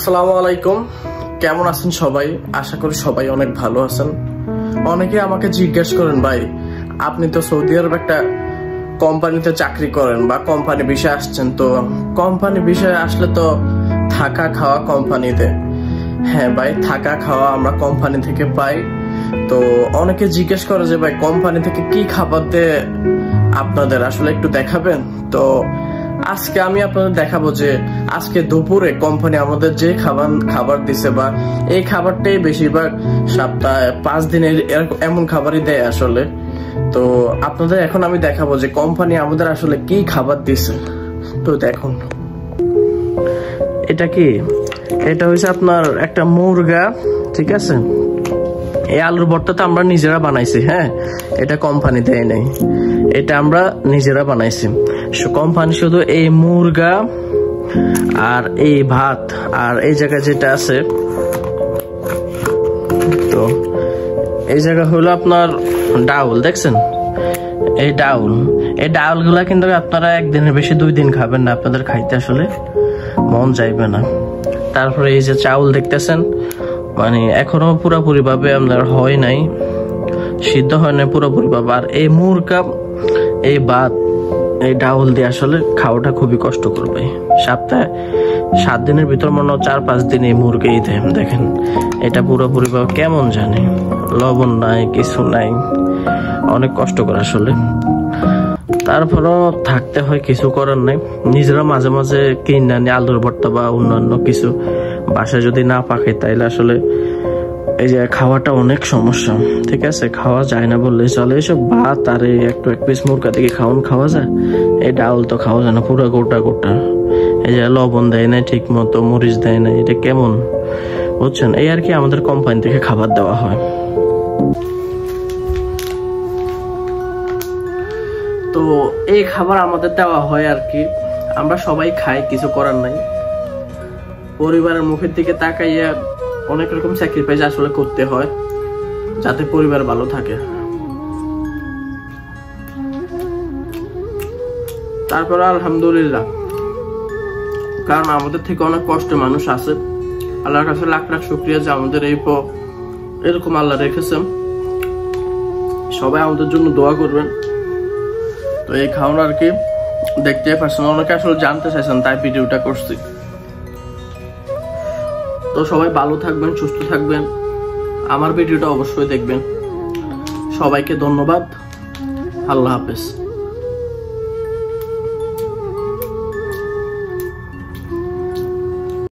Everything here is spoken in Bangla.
আসসালামু আলাইকুম, কেমন আছেন সবাই? আশা করি সবাই অনেক ভালো আছেন। অনেকে আমাকে জিজ্ঞেস করেন, ভাই আপনি তো সৌদি আরব একটা কোম্পানিতে চাকরি করেন বা কোম্পানি বিষয়ে আসছেন, তো কোম্পানি বিষয়ে আসলে তো থাকা খাওয়া কোম্পানিতে। হ্যাঁ ভাই, থাকা খাওয়া আমরা কোম্পানি থেকে পাই। তো অনেকে জিজ্ঞেস করে যে ভাই কোম্পানি থেকে কি খাবার দেয় আপনাদের, আসলে একটু দেখাবেন? তো আজকে আমি আপনাদের দেখাবো যে আজকে দুপুরে কোম্পানি আমাদের যে খাবার দিছে, বা এই খাবারটাই বেশিরভাগ সপ্তাহে 5 দিনের এমন খাবারই দেয় আসলে। তো আপনাদের এখন আমি দেখাবো যে কোম্পানি আমাদের আসলে কি খাবার দিছে। তো দেখুন, এটা কি, এটা হচ্ছে আপনার একটা মুরগা, ঠিক আছে? এই আলুর ভর্তাটা আমরা নিজেরা বানাইছি। হ্যাঁ, এটা কোম্পানি দেয় নাই, এটা আমরা নিজেরা বানাইছি। কোম্পানি শুধু এই মুরগা আর এই ভাত আর এই জায়গায় যেটা আছে, তো এই জায়গা হলো আপনার ডাউল, দেখছেন? এই ডাউল গুলা কিন্তু আপনারা একদিনের বেশি 2 দিন খাবেন না, আপনাদের খাইতে আসলে মন চাইবে না। তারপরে এই যে চাউল দেখতেছেন, মানে এখনো পুরোপুরি ভাবে আপনার হয় নাই, সিদ্ধ হয় নাই পুরোপুরি ভাবে। আর এই মুরগা, এই ভাত, এই ডাউল দিয়ে আসলে খাওয়াটা খুবই কষ্ট করবে। সপ্তাহে 7 দিনের ভিতর মনে হয় 4-5 দিন এই মুরগি দেয়। দেখেন এটা পুরোপুরি ভাবে কেমন জানি, লবণ নাই, কিছু নাই, অনেক কষ্ট করে আসলে। তারপরও থাকতে হয়, কিছু করার নাই। নিজেরা মাঝে মাঝে কিনে আনি আলুর ভর্তা বা অন্যান্য কিছু, বাসায় যদি না পাকাই তাইলে আসলে এই যে খাওয়াটা অনেক সমস্যা, ঠিক আছে? খাওয়া যায় না বললেই চলে। এইসব ভাত আর একটু 1 পিস মুরগা থেকে খাওয়া যায়, এই ডাউল তো খাওয়া যায় না, পুরো গোটা। এই যে লবণ দেয় না ঠিক মতো, মরিচ দেয় না, এটা কেমন বুঝছেন? এই আর কি আমাদের কোম্পানি থেকে খাবার দেওয়া হয়। তো এই খাবার আমাদের দেওয়া হয় আর কি, আমরা সবাই খাই, কিছু করার নাই। পরিবারের মুখের দিকে তাকাইয়া অনেক রকম স্যাক্রিফাইস আসলে করতে হয় যাতে পরিবার ভালো থাকে। তারপর আলহামদুলিল্লাহ, কারণ আমাদের থেকে অনেক কষ্ট মানুষ আছে। আল্লাহর কাছে লাখ লাখ শুকরিয়া যে আমাদের এরকম আল্লাহ রেখেছেন। সবাই আমাদের জন্য দোয়া করবেন। তো এই খাওয়ানো আর কি দেখতে পাচ্ছেন, অনেকে আসলে জানতে চাইছেন, তাই ভিডিওটা করছি। তো সবাই ভালো থাকবেন, সুস্থ থাকবেন, আমার ভিডিওটা অবশ্যই দেখবেন। সবাইকে ধন্যবাদ, আল্লাহ হাফেজ।